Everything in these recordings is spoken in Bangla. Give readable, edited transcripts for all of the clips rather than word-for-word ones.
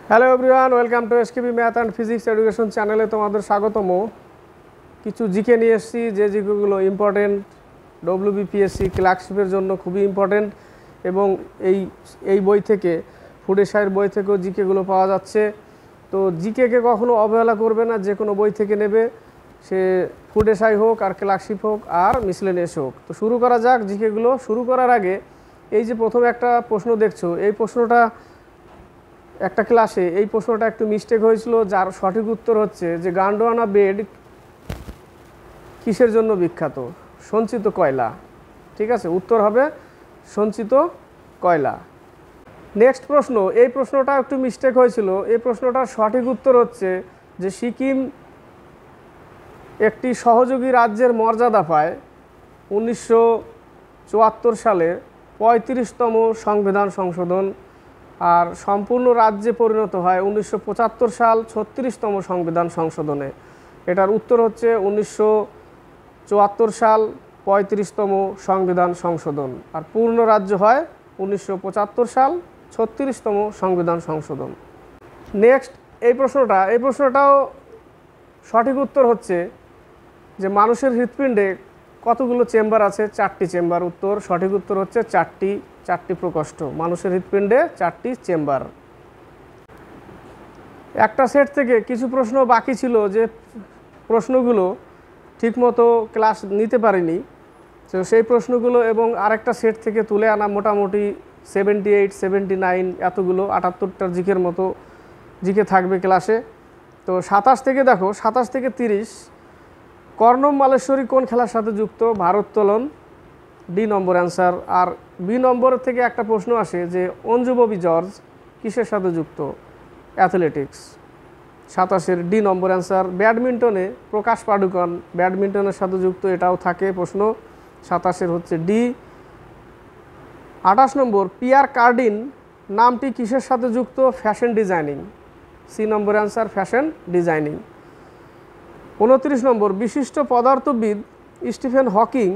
Hello everyone, welcome to SKB math and physics education চ্যানেলে তোমাদের স্বাগতম। কিছু জিকে নিয়ে এসেছি, যে জিকেগুলো ইম্পর্টেন্ট, ডব্লিউবিপিএসসি ক্লার্কশিপের জন্য খুবই ইম্পর্টেন্ট। এবং এই বই থেকে, ফুড এশাইয়ের বই থেকেও জিকেগুলো পাওয়া যাচ্ছে। তো জিকেকে কখনো অবহেলা করবে না, যে কোনো বই থেকে নেবে, সে ফুড এশাই হোক আর ক্লার্কশিপ হোক আর মিসলেনিয়াস হোক। তো শুরু করা যাক জিকেগুলো। শুরু করার আগে এই যে প্রথমে একটা প্রশ্ন দেখছো, এই প্রশ্নটা একটা ক্লাসে এই প্রশ্নটা একটু মিস্টেক হয়েছিল, যার সঠিক উত্তর হচ্ছে যে গান্ডোয়ানা বেড কিসের জন্য বিখ্যাত? সঞ্চিত কয়লা। ঠিক আছে, উত্তর হবে সঞ্চিত কয়লা। নেক্সট প্রশ্ন, এই প্রশ্নটা একটু মিস্টেক হয়েছিল। এই প্রশ্নটার সঠিক উত্তর হচ্ছে যে সিকিম একটি সহযোগী রাজ্যের মর্যাদা পায় 1974 সালে 35তম সংবিধান সংশোধন, আর সম্পূর্ণ রাজ্যে পরিণত হয় 1975 সাল 36তম সংবিধান সংশোধনে। এটার উত্তর হচ্ছে 1974 সাল 35তম সংবিধান সংশোধন, আর পূর্ণ রাজ্য হয় 1975 সাল 36তম সংবিধান সংশোধন। নেক্সট এই প্রশ্নটাও সঠিক উত্তর হচ্ছে যে মানুষের হৃৎপিণ্ডে কতগুলো চেম্বার আছে? 4টি চেম্বার। উত্তর, সঠিক উত্তর হচ্ছে 4টি প্রকোষ্ঠ। মানুষের হৃৎপিণ্ডে 4টি চেম্বার। একটা সেট থেকে কিছু প্রশ্ন বাকি ছিল, যে প্রশ্নগুলো ঠিকমতো ক্লাস নিতে পারিনি, তো সেই প্রশ্নগুলো এবং আরেকটা সেট থেকে তুলে আনা মোটামুটি 78, 79 এতগুলো 78টার জিকের মতো জিকে থাকবে ক্লাসে। তো 27 থেকে দেখো, 27 থেকে 30 কর্ণম মালেশ্বরী কোন খেলার সাথে যুক্ত? ভারোত্তোলন, ডি নম্বর অ্যান্সার। আর বি নম্বর থেকে একটা প্রশ্ন আসে যে অঞ্জু ববি জর্জ কিসের সাথে যুক্ত? অ্যাথলেটিক্স। 27-এর D number answer. ব্যাডমিন্টনে প্রকাশ পাডুকন ব্যাডমিন্টনের সাথে যুক্ত, এটাও থাকে প্রশ্ন। 27-এর হচ্ছে ডি। 28 নম্বর, পিয়ার কার্ডিন নামটি কিসের সাথে যুক্ত? Fashion designing. C number answer, fashion designing. 29 number, বিশিষ্ট পদার্থবিদ স্টিফেন হকিং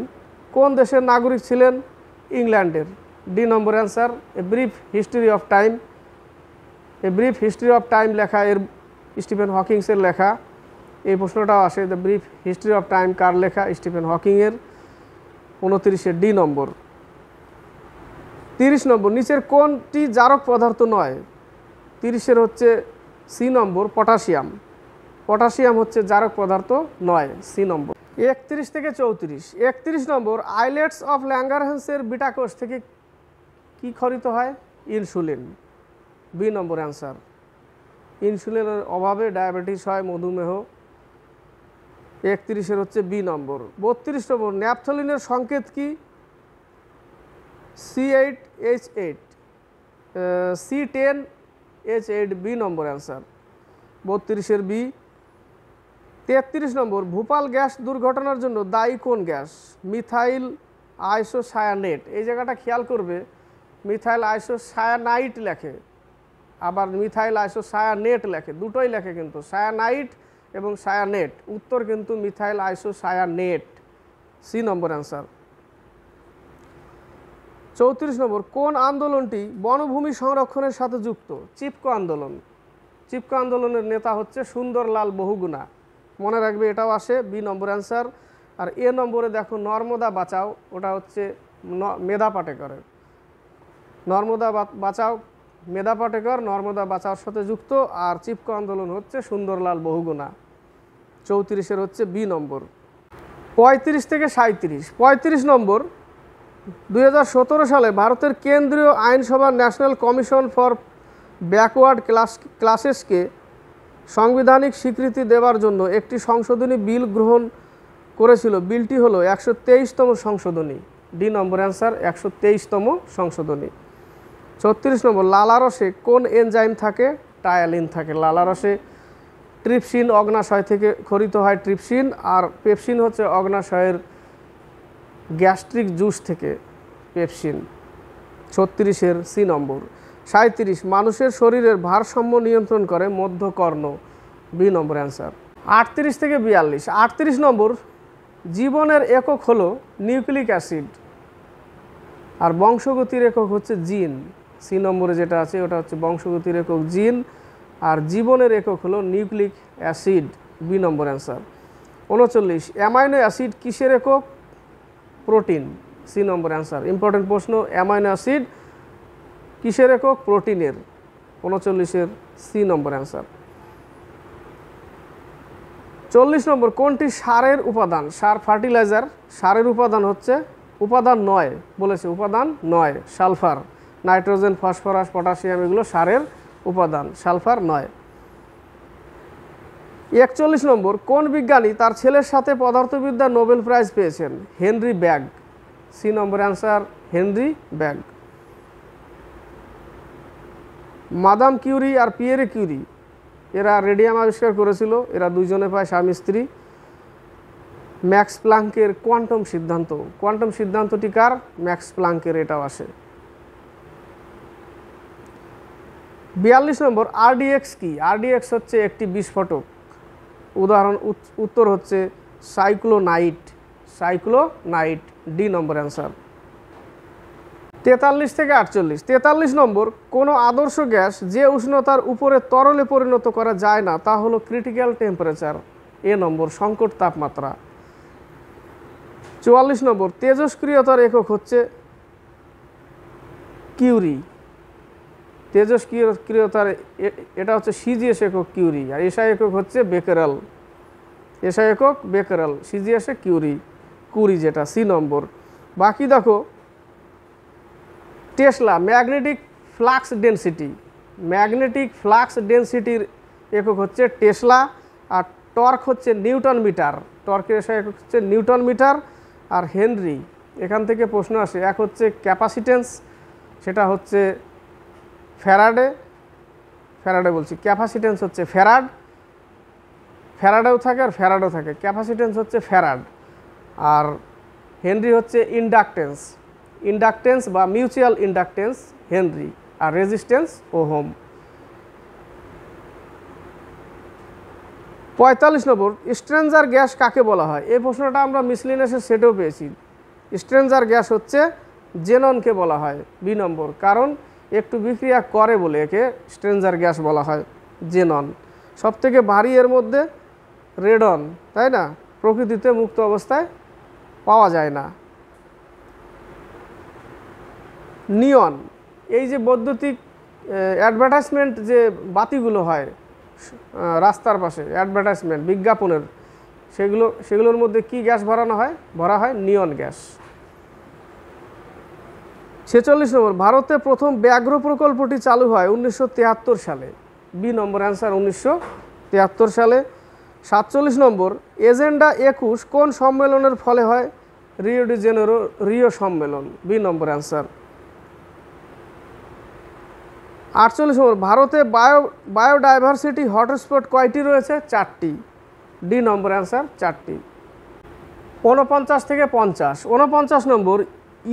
কোন দেশের নাগরিক ছিলেন? ইংল্যান্ডের। D number answer. A Brief History of Time লেখা এর স্টিফেন হকিংসের লেখা। এই প্রশ্নটাও আসে, The Brief History of Time কার লেখা? স্টিফেন হকিংয়ের। 29-এর ডি নম্বর। 30 নম্বর, নিচের কোনটি জারক পদার্থ নয়? 30-এর হচ্ছে সি নম্বর, পটাশিয়াম। পটাশিয়াম হচ্ছে জারক পদার্থ নয়, সি নম্বর। 31 থেকে 34। 31 নম্বর, আইলেটস অফ ল্যাঙ্গারহ্যান্সের বিটা কোষ থেকে কি ক্ষরিত হয়? ইনসুলিন। B number answer. ইনসুলিনের অভাবে ডায়াবেটিস হয়, মধুমেহ। 31-এর হচ্ছে বি নম্বর। 32 নম্বর, ন্যাপথলিনের সংকেত কি? C8H8, C10H8, B number answer. 32-এর B. 33 নম্বর, ভোপাল গ্যাস দুর্ঘটনার জন্য দায়ী কোন গ্যাস? Methyl isocyanate. এই জায়গাটা খেয়াল করবে, মিথাইল আইসোসায়ানাইট লেখে, আবার মিথাইল আইসোসায়ানেট লেখে, দুটোই লেখে কিন্তু, সায়ানাইট এবং সায়ানেট। উত্তর কিন্তু methyl isocyanate, C number answer. 34 নম্বর, কোন আন্দোলনটি বনভূমি সংরক্ষণের সাথে যুক্ত? চিপকো আন্দোলন। চিপকো আন্দোলনের নেতা হচ্ছে সুন্দরলাল বহুগুণা, মনে রাখবে, এটাও আসে, বি নম্বর অ্যান্সার। আর এ নম্বরে দেখো নর্মদা বাঁচাও, ওটা হচ্ছে মেধা পাটেকরের। নর্মদা বাঁচাও, মেধা পাটেকর নর্মদা বাঁচাওর সাথে যুক্ত, আর চিপকো আন্দোলন হচ্ছে সুন্দরলাল বহুগুণা। 34-এর হচ্ছে বি নম্বর। 35 থেকে 37। 35 নম্বর, 2017 সালে ভারতের কেন্দ্রীয় আইনসভা ন্যাশনাল কমিশন ফর ব্যাকওয়ার্ড ক্লাসেসকে সাংবিধানিক স্বীকৃতি দেওয়ার জন্য একটি সংশোধনী বিল গ্রহণ করেছিল। বিলটি হলো 123তম সংশোধনী। ডি নম্বর অ্যান্সার, 123তম সংশোধনী। 36 নম্বর, লালারসে কোন এনজাইম থাকে? টায়ালিন থাকে। লালারসে ট্রিপসিন অগ্নাশয় থেকে খরিত হয়, ট্রিপসিন। আর পেপসিন হচ্ছে অগ্নাশয়ের গ্যাস্ট্রিক জুস থেকে পেপসিন। 36-এর সি নম্বর। 37, মানুষের শরীরের ভারসাম্য নিয়ন্ত্রণ করে মধ্যকর্ণ। B number answer. 38 থেকে 42। 38 নম্বর, জীবনের একক হলো নিউক্লিক অ্যাসিড, আর বংশগতির একক হচ্ছে জিন। সি নম্বরে যেটা আছে ওটা হচ্ছে বংশগতির একক জিন। আর জীবনের একক হলো nucleic acid, B number answer. 39 amino acid কিসের একক? Protein, C number answer. Important প্রশ্ন, অ্যামাইনো অ্যাসিড কিসের একক? প্রোটিনের। 39-এর সি নম্বর অ্যান্সার। 40 নম্বর কোনটি সারের উপাদান? সার ফার্টিলাইজার। সারের উপাদান হচ্ছে উপাদান 9 বলেছে, উপাদান 9 সালফার, নাইট্রোজেন, ফসফরাস, পটাশিয়াম এগুলো সারের উপাদান, সালফার 9। 41 নম্বর কোন বিজ্ঞানী তার ছেলের সাথে পদার্থবিদ্যার নোবেল প্রাইজ পেয়েছেন? Henry Bragg, C number answer, Henry Bragg. Madame Curie আর পিয়েরে কিউরি এরা রেডিয়াম আবিষ্কার করেছিল, এরা দুইজনে পায় স্বামী স্ত্রী। ম্যাক্স প্লাঙ্কের কোয়ান্টাম সিদ্ধান্ত, কোয়ান্টাম সিদ্ধান্তটি কার? ম্যাক্স প্লাঙ্কের, এটাও আসে। 42 নম্বর আরডিএক্স কি? আরডিএক্স হচ্ছে একটি বিস্ফোটক। উদাহরণ, উত্তর হচ্ছে সাইক্লোনাইট, সাইক্লোনাইট, ডি নম্বর অ্যান্সার। 43 থেকে 48। 43 নম্বর কোনো আদর্শ গ্যাস যে উষ্ণতার উপরে তরলে পরিণত করা যায় না তা হলো ক্রিটিক্যাল টেম্পারেচার, এ নম্বর সংকট তাপমাত্রা। 44 নম্বর তেজস্ক্রিয়তার একক হচ্ছে কিউরি। তেজস্ক্রিয়তার এটা হচ্ছে সিজিএস একক কিউরি, আর এসআই একক হচ্ছে বেকারেল। এসআই একক বেকারেল, সিজিএসে কিউরি, কুরি যেটা, সি নম্বর। বাকি দেখো, tesla magnetic flux density, magnetic flux ডেনসিটির একক হচ্ছে টেসলা, আর টর্ক হচ্ছে নিউটন মিটার, টর্কের এসআই একক হচ্ছে নিউটন মিটার। আর হেনরি, এখান থেকে প্রশ্ন আসে, এক হচ্ছে ক্যাপাসিটেন্স, সেটা হচ্ছে ফ্যারাডে, ফ্যারাডে বলছি, ক্যাপাসিটেন্স হচ্ছে ফ্যারাড, ফ্যারাডেও থাকে আর ফ্যারাডও থাকে, ক্যাপাসিটেন্স হচ্ছে ফ্যারাড। আর হেনরি হচ্ছে ইন্ডাকটেন্স, ইন্ডাকটেন্স বা মিউচুয়াল ইন্ডাকটেন্স হেনরি, আর রেজিস্ট্যান্স ওহম। 45 নম্বর স্ট্রেঞ্জার গ্যাস কাকে বলা হয়? এই প্রশ্নটা আমরা মিসলিনিয়াসের সেটেও পেয়েছি। স্ট্রেঞ্জার গ্যাস হচ্ছে জেননকে বলা হয়, বি নম্বর, কারণ একটু বিক্রিয়া করে বলে একে স্ট্রেঞ্জার গ্যাস বলা হয়, জেনন। সবথেকে ভারী এর মধ্যে রেডন, তাই না? প্রকৃতিতে মুক্ত অবস্থায় পাওয়া যায় না। নিয়ন, এই যে বৈদ্যুতিক অ্যাডভার্টাইজমেন্ট যে বাতিগুলো হয় রাস্তার পাশে, অ্যাডভার্টাইজমেন্ট বিজ্ঞাপনের, সেগুলোর মধ্যে কি গ্যাস ভরা হয় নিয়ন গ্যাস। 46 নম্বর ভারতে প্রথম ব্যাঘ্র প্রকল্পটি চালু হয় 1973 সালে, বি নম্বর অ্যান্সার, 1973 সালে। 47 নম্বর এজেন্ডা 21 কোন সম্মেলনের ফলে হয়? রিও ডি জেনেরো রিও সম্মেলন, বি নম্বর অ্যান্সার। 48 নম্বর ভারতে বায়োডাইভার্সিটি হটস্পট কয়টি রয়েছে? 4টি, ডি নম্বর অ্যান্সার, 4টি। 49 থেকে 50। 49 নম্বর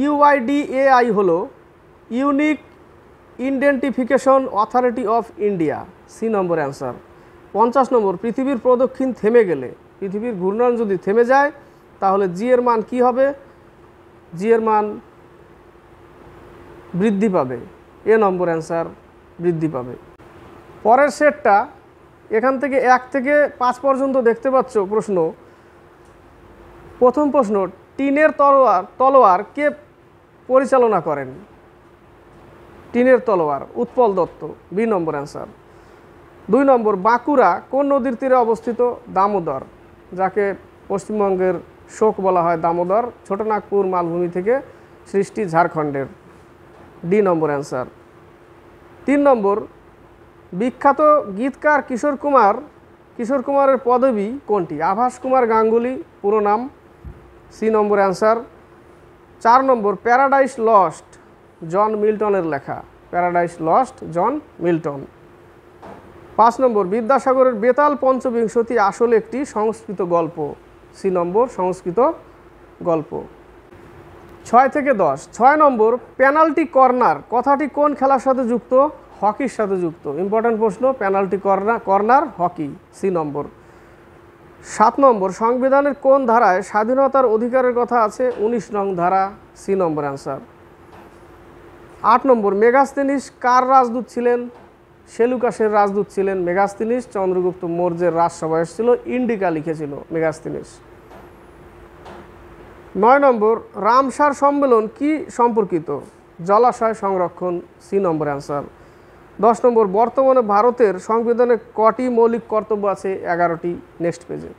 ইউআইডিএআই হলো unique identification authority of India, C number answer. 50 number পৃথিবীর প্রদক্ষিণ থেমে গেলে, পৃথিবীর ঘূর্ণন যদি থেমে যায় তাহলে জি এর মান কী হবে? জি এর মান বৃদ্ধি পাবে, এ নম্বর অ্যান্সার, বৃদ্ধি পাবে। পরের সেটটা এখান থেকে 1 থেকে 5 পর্যন্ত দেখতে পাচ্ছ প্রশ্ন। প্রথম প্রশ্ন, টিনের তলোয়ার কে পরিচালনা করেন? টিনের তলোয়ার Utpal Dutta, B number answer. 2 নম্বর বাঁকুড়া কোন নদীর তীরে অবস্থিত? দামোদর, যাকে পশ্চিমবঙ্গের শোক বলা হয় দামোদর, ছোটনাগপুর মালভূমি থেকে সৃষ্টি, ঝাড়খণ্ডের, ডি নম্বর অ্যান্সার। 3 নম্বর বিখ্যাত গীতকার কিশোর কুমারের পদবী কোনটি? আভাস কুমার গাঙ্গুলি পুরো নাম, সি নম্বর অ্যান্সার। 4 নম্বর প্যারাডাইস লস্ট জন মিল্টনের লেখা, প্যারাডাইস লস্ট জন মিল্টন। 5 নম্বর বিদ্যাসাগরের বেতাল পঞ্চবিংশতি আসলে একটি সংস্কৃত গল্প, সি নম্বর, সংস্কৃত গল্প। 6 থেকে 10। 6 নম্বর পেনাল্টি কর্নার কথাটি কোন খেলার সাথে যুক্ত? হকির সাথে যুক্ত, ইম্পর্ট্যান্ট প্রশ্ন, পেনাল্টি কর্নার হকি, সি নম্বর। 7 নম্বর সংবিধানের কোন ধারায় স্বাধীনতার অধিকারের কথা আছে? 19 নং ধারা, সি নম্বর অ্যান্সার। 8 নম্বর মেগাস্তেনিস কার রাজদূত ছিলেন? সেলুকাসের রাজদূত ছিলেন মেগাস্তিনিস, চন্দ্রগুপ্ত মৌর্যের রাজসভায় এসেছিল, ইন্ডিকা লিখেছিল মেগাস্তিনিস। 9 নম্বর রামসার সম্মেলন কি সম্পর্কিত? জলাশয় সংরক্ষণ, সি নম্বর অ্যান্সার। 10 নম্বর বর্তমানে ভারতের সংবিধানে কটি মৌলিক কর্তব্য আছে? 11টি। নেক্সট পেজে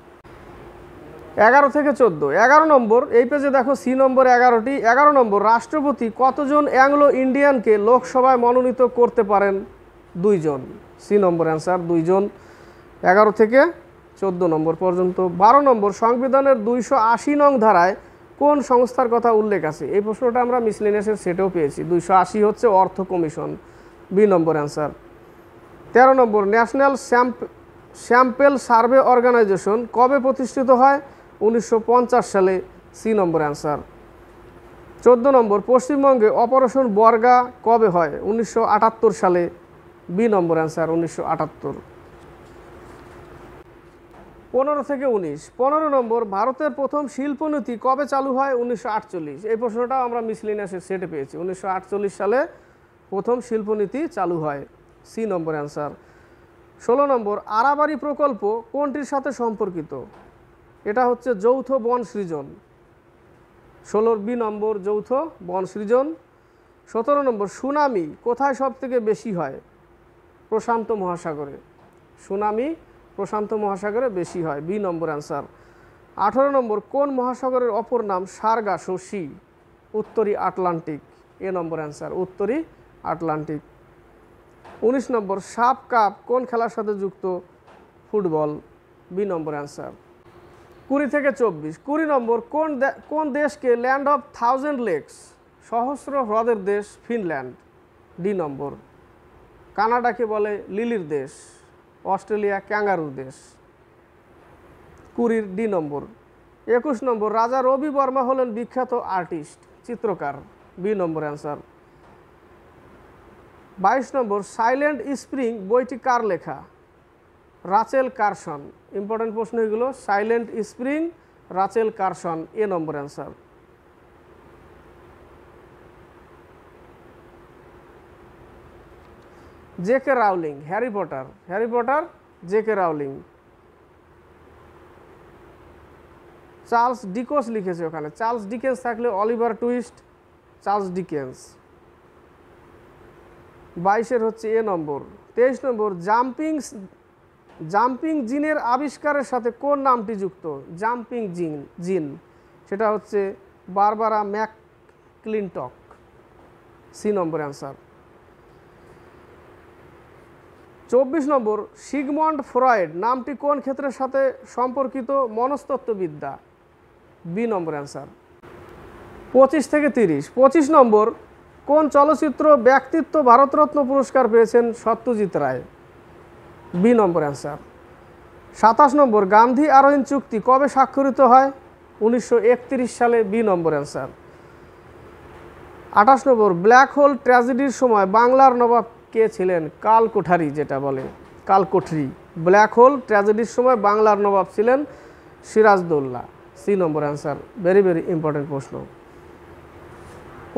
11 থেকে 14। 11 নম্বর, এই পেজে দেখো সি নম্বর 11টি। 11 নম্বর রাষ্ট্রপতি কতজন অ্যাংলো ইন্ডিয়ানকে লোকসভায় মনোনীত করতে পারেন? 2 জন। সি নম্বর অ্যান্সার, 2 জন। 11 থেকে 14 নম্বর পর্যন্ত। 12 নম্বর সংবিধানের 280 নং ধারায় কোন সংস্থার কথা উল্লেখ আছে? এই প্রশ্নটা আমরা মিসলেনিয়াসের সেটেও পেয়েছি। 280 হচ্ছে অর্থ কমিশন, বি নম্বর অ্যান্সার। 13 নম্বর ন্যাশনাল স্যাম্পেল সার্ভে অর্গানাইজেশন কবে প্রতিষ্ঠিত হয়? 1950 সালে, সি নম্বর অ্যান্সার। 14 নম্বর পশ্চিমবঙ্গে অপারেশন বর্গা কবে হয়? 1978 সালে, বি নম্বর অ্যান্সার, 1978। 15 থেকে 19। 15 নম্বর ভারতের প্রথম শিল্পনীতি কবে চালু হয়? 1948। এই প্রশ্নটাও আমরা মিসলেনিয়াসের সেটে পেয়েছি। 1948 সালে প্রথম শিল্পনীতি চালু হয়, সি নম্বর অ্যান্সার। 16 নম্বর আরাবারি প্রকল্প কোনটির সাথে সম্পর্কিত? এটা হচ্ছে যৌথ বন সৃজন। 16 বি নম্বর, যৌথ বন সৃজন। 17 নম্বর সুনামি কোথায় সব থেকে বেশি হয়? প্রশান্ত মহাসাগরে। সুনামি প্রশান্ত মহাসাগরে বেশি হয়, বি নম্বর অ্যান্সার। 18 নম্বর কোন মহাসাগরের অপর নাম সার্গাসো সি? উত্তরী আটলান্টিক, এ নম্বর অ্যান্সার, উত্তরী আটলান্টিক। 19 নম্বর সাপ কাপ কোন খেলার সাথে যুক্ত? Football, B number answer. 20 থেকে 24। 20 নম্বর কোন দেশকে ল্যান্ড অফ 1000 লেকস, সহস্র হ্রদের দেশ? ফিনল্যান্ড, ডি নম্বর। কানাডাকে বলে লিলির দেশ, অস্ট্রেলিয়া ক্যাঙ্গারুর দেশ, 20 ডি নম্বর। 21 নম্বর রাজা রবি বর্মা হলেন বিখ্যাত আর্টিস্ট, চিত্রকার, B number answer. 22 number Silent Spring বইটি কার লেখা? Rachel Carson. ইম্পর্টেন্ট প্রশ্ন এগুলো। Silent Spring, Rachel Carson, A number answer. J K Rowling, Harry Potter, Harry Potter J K Rowling. Charles Dickens লিখেছে ওখানে। চার্লস ডিকেন্স থাকলে অলিভার টুইস্ট, চার্লস ডিকেন্স। 22-এর হচ্ছে এ নম্বর। 23 নম্বর জাম্পিং জিনের আবিষ্কারের সাথে কোন নামটি যুক্ত? জাম্পিং জিন, সেটা হচ্ছে বারবারা ম্যাকক্লিনটক, সি নম্বর অ্যান্সার। 24 নম্বর সিগমন্ড ফ্রয়েড নামটি কোন ক্ষেত্রের সাথে সম্পর্কিত? মনস্তত্ত্ববিদ্যা, বি নম্বর অ্যান্সার। 25 থেকে 30। 25 নম্বর কোন চলচ্চিত্র ব্যক্তিত্ব ভারতরত্ন পুরস্কার পেয়েছেন? Satyajit Ray, B number answer. 27 নম্বর গান্ধী আরোহণ চুক্তি কবে স্বাক্ষরিত হয়? 1931 সালে, বি নম্বর অ্যান্সার। 28 নম্বর ব্ল্যাক হোল ট্র্যাজেডির সময় বাংলার নবাব কে ছিলেন? কালকোঠারি, যেটা বলে কালকোঠরি। ব্ল্যাক হোল ট্র্যাজেডির সময় বাংলার নবাব ছিলেন Siraj-ud-Daulah, C number answer. Very very important প্রশ্ন।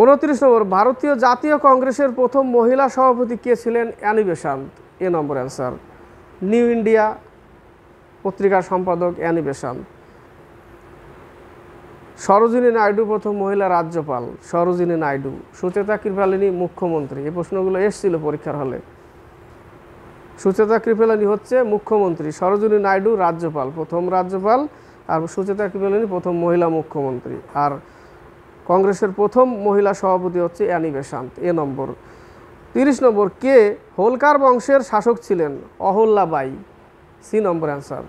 29 নম্বর ভারতীয় জাতীয় কংগ্রেসের প্রথম মহিলা সভাপতি কে ছিলেন? অ্যানি বেসান্ত, এ নম্বর অ্যান্সার। নিউ ইন্ডিয়া পত্রিকার সম্পাদক অ্যানি বেসান্ত। সরোজিনী নাইডু প্রথম মহিলা রাজ্যপাল, সরোজিনী নাইডু। সুচেতা কৃপালিনী মুখ্যমন্ত্রী। এই প্রশ্নগুলো এসেছিল পরীক্ষার হলে। সুচেতা কৃপালিনী হচ্ছে মুখ্যমন্ত্রী, সরোজিনী নাইডু রাজ্যপাল, প্রথম রাজ্যপাল, আর সুচেতা কৃপালিনী প্রথম মহিলা মুখ্যমন্ত্রী। আর কংগ্রেসের প্রথম মহিলা সভাপতি হচ্ছে অ্যানি বেসান্ত, এ নম্বর। 30 নম্বর কে হোলকার বংশের শাসক ছিলেন? Ahilyabai, C number answer.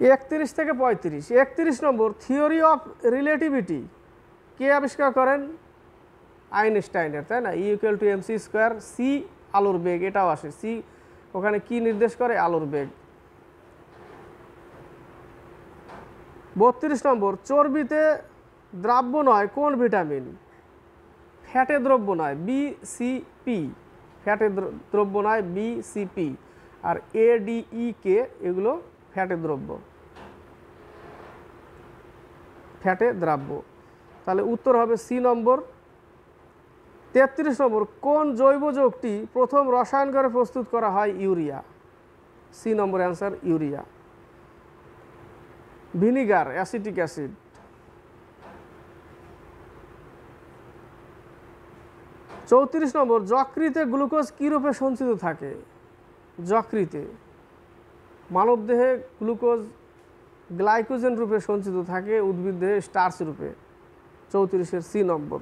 31 থেকে 35। 31 নম্বর থিওরি অফ রিলেটিভিটি কে আবিষ্কার করেন? আইনস্টাইনের, তাই না? E=mc², সি আলোর বেগ, এটাও আসে। সি ওখানে কি নির্দেশ করে? আলোর বেগ। 32 নম্বর চর্বিতে দ্রাব্য নয় কোন ভিটামিন? ফ্যাটে দ্রব্য নয়, BCP। ফ্যাটে দ্রব্য নয়, BCP। আর ADEK এগুলো ফ্যাটে দ্রব্য, ফ্যাটে দ্রাব্য। তাহলে উত্তর হবে সি নম্বর। 33 নম্বর, কোন জৈব যৌগটি প্রথম রসায়ন করে প্রস্তুত করা হয়? Urea. C number answer urea. Vinegar, acetic acid. 34 number, যকৃতে গ্লুকোজ কী রূপে সঞ্চিত থাকে? যকৃতে মানবদেহে গ্লুকোজ গ্লাইকোজেন রূপে সঞ্চিত থাকে, উদ্ভিদদেহে স্টার্চ রূপে। 34-এর সি নম্বর।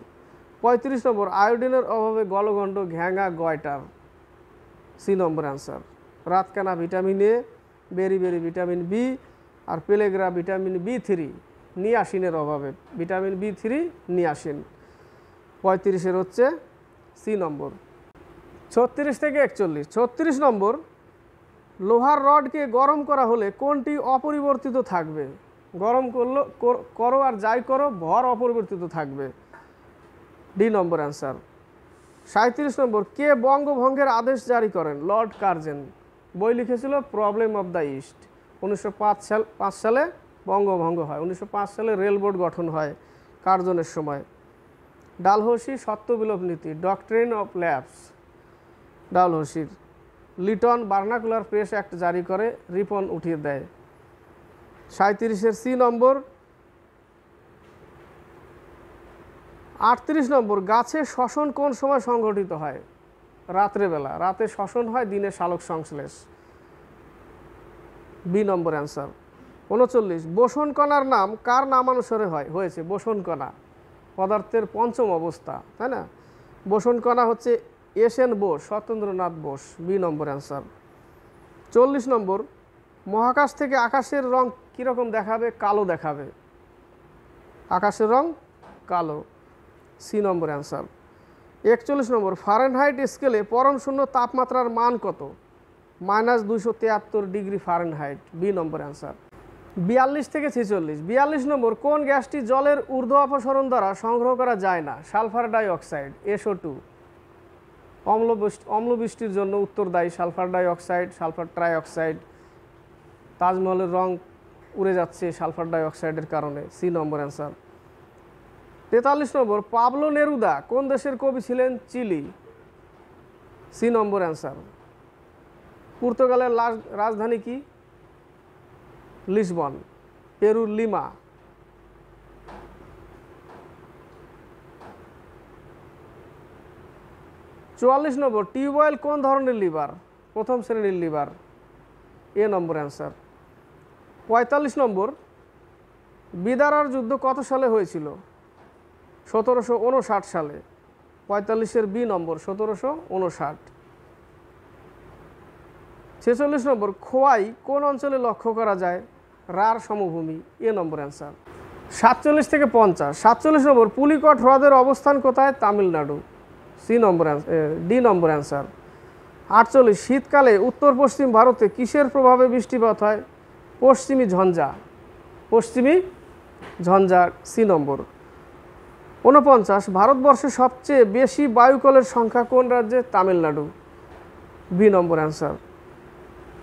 35 নম্বর, আয়োডিনের অভাবে গলগণ্ড, ঘ্যাঙা, গয়টার। C number answer. রাতকানা vitamin A, beriberi vitamin B, আর পেলেগ্রা ভিটামিন B3, নিয়াসিনের অভাবে। Vitamin B3 niacin. 35-এর হচ্ছে সি নম্বর। 36 থেকে 41। 36 নম্বর, লোহার রডকে গরম করা হলে কোনটি অপরিবর্তিত থাকবে? গরম করো আর যাই করো, ভর অপরিবর্তিত থাকবে। D number answer. 37 নম্বর, কে বঙ্গভঙ্গের আদেশ জারি করেন? Lord Curzon. বই লিখেছিল প্রবলেম অব দ্য ইস্ট। 1905 সালে বঙ্গভঙ্গ হয়। 1905 সালে রেলবোর্ড গঠন হয় কার্জনের সময়। ডালহৌসি, সত্যবিলোপ নীতি, ডক্ট্রিন অফ ল্যাপস, ডালহৌসির। লিটন ভার্নাকুলার প্রেস অ্যাক্ট জারি করে, রিপন উঠিয়ে দেয়। 37-এর সি নম্বর। 38 নম্বর, গাছে শ্বসন কোন সময় সংঘটিত হয়? রাত্রেবেলা। রাতে শ্বসন হয়, দিনে সালোক সংশ্লেষ। B number answer. 39, বোসন কণার নাম কার নামানুসারে হয়েছে? বোসন কণা পদার্থের পঞ্চম অবস্থা, তাই না? বোসন কণা হচ্ছে S N. Bose, Satyendranath Bose. B number answer. 40 নম্বর, মহাকাশ থেকে আকাশের রং কীরকম দেখাবে? কালো দেখাবে। আকাশের রং কালো। C number answer. 41 নম্বর, ফারেনহাইট স্কেলে পরম শূন্য তাপমাত্রার মান কত? -273 degree Fahrenheit. B number answer. 42 থেকে 46। 42 নম্বর, কোন গ্যাসটি জলের ঊর্ধ্ব অপসরণ দ্বারা সংগ্রহ করা যায় না? Sulphur die oxide, SO2। অম্লবৃষ্টির জন্য উত্তরদায়ী sulphur die oxide, sulphur try oxide. তাজমহলের রং উড়ে যাচ্ছে সালফার ডাই অক্সাইডের কারণে। C number answer. 43 নম্বর, পাবলো নেরুদা কোন দেশের কবি ছিলেন? চিলি। C number answer. পর্তুগালের রাজধানী কি? লিসবন। পেরুর লিমা। 44 নম্বর, টিউবওয়েল কোন ধরনের লিভার? প্রথম শ্রেণীর লিভার। এ নম্বর অ্যান্সার। 45 নম্বর, বিদারার যুদ্ধ কত সালে হয়েছিল? 1759 সালে। 45-এর বি নম্বর, 1759। 46 নম্বর, খোয়াই কোন অঞ্চলে লক্ষ্য করা যায়? রার সমভূমি। এ নম্বর অ্যান্সার। 47 থেকে 50। 47 নম্বর, পুলিকট হ্রদের অবস্থান কোথায়? তামিলনাড়ু। সি নম্বর ডি নম্বর অ্যান্সার। 48, শীতকালে উত্তর পশ্চিম ভারতে কিসের প্রভাবে বৃষ্টিপাত হয়? পশ্চিমী ঝঞ্ঝা। পশ্চিমী ঝঞ্ঝা। সি নম্বর। 49, ভারতবর্ষে সবচেয়ে বেশি বায়ুকলের সংখ্যা কোন রাজ্যে? তামিলনাড়ু। B number answer.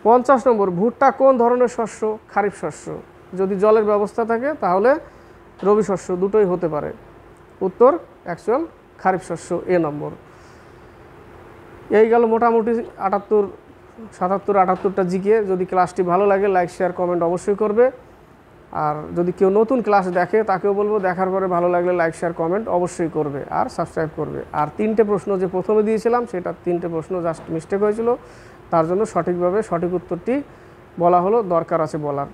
50 নম্বর, ভুট্টা কোন ধরনের শস্য? খারিফ শস্য। যদি জলের ব্যবস্থা থাকে তাহলে রবি শস্য, দুটোই হতে পারে। উত্তর অ্যাকচুয়াল খারিফ শস্য। এ নম্বর। এই গেল মোটামুটি 77-78টা জিকে। যদি ক্লাসটি ভালো লাগে লাইক শেয়ার কমেন্ট অবশ্যই করবে। আর যদি কেউ নতুন ক্লাস দেখে তাকেও বলবো দেখার পরে ভালো লাগলে লাইক শেয়ার কমেন্ট অবশ্যই করবে আর সাবস্ক্রাইব করবে। আর 3টে প্রশ্ন যে প্রথমে দিয়েছিলাম সেটা 3টে প্রশ্ন জাস্ট মিস্টেক হয়েছিল, তার জন্য সঠিকভাবে সঠিক উত্তরটি বলা হলো, দরকার আছে বলার।